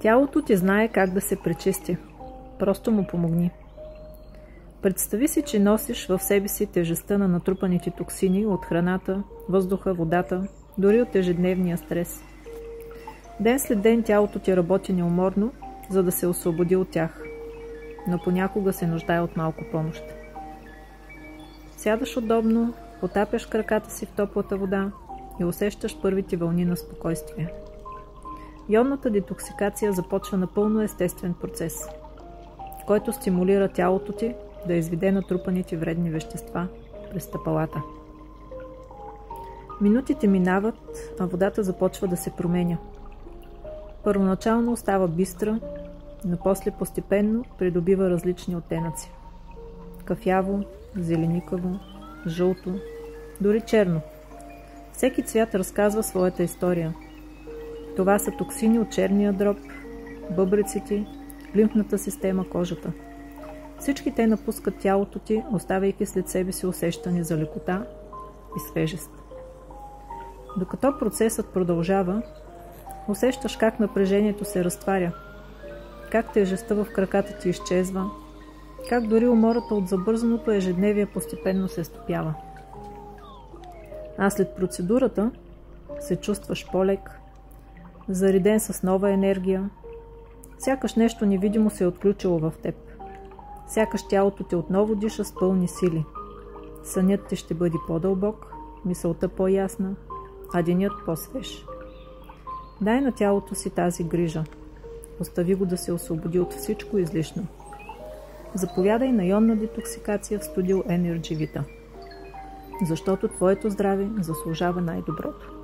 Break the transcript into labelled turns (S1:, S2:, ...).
S1: Тялото ти знае как да се пречисти. Просто му помогни. Представи си, че носиш в себе си тежестта на натрупаните токсини от храната, въздуха, водата, дори от ежедневния стрес. Ден след ден тялото ти работи неуморно, за да се освободи от тях, но понякога се нуждае от малко помощ. Сядаш удобно, потапяш краката си в топлата вода и усещаш първите вълни на спокойствие. Йонната детоксикация започва напълно естествен процес, който стимулира тялото ти да изведе натрупаните вредни вещества през стъпалата. Минутите минават, а водата започва да се променя. Първоначално остава бистра, но после постепенно придобива различни оттенъци. Кафяво, зеленикаво, жълто, дори черно. Всеки цвят разказва своята история. Това са токсини от черния дроб, бъбреците, лимфната система, кожата. Всички те напускат тялото ти, оставяйки след себе си усещане за лекота и свежест. Докато процесът продължава, усещаш как напрежението се разтваря, как тежестта в краката ти изчезва, как дори умората от забързаното ежедневие постепенно се стопява. А след процедурата се чувстваш по-лек, зареден с нова енергия, сякаш нещо невидимо се е отключило в теб. Сякаш тялото ти отново диша с пълни сили. Сънят ти ще бъде по-дълбок, мисълта по-ясна, а денят по-свеж. Дай на тялото си тази грижа. Остави го да се освободи от всичко излишно. Заповядай на йонна детоксикация в Studio Energy Vita. Защото твоето здраве заслужава най-доброто.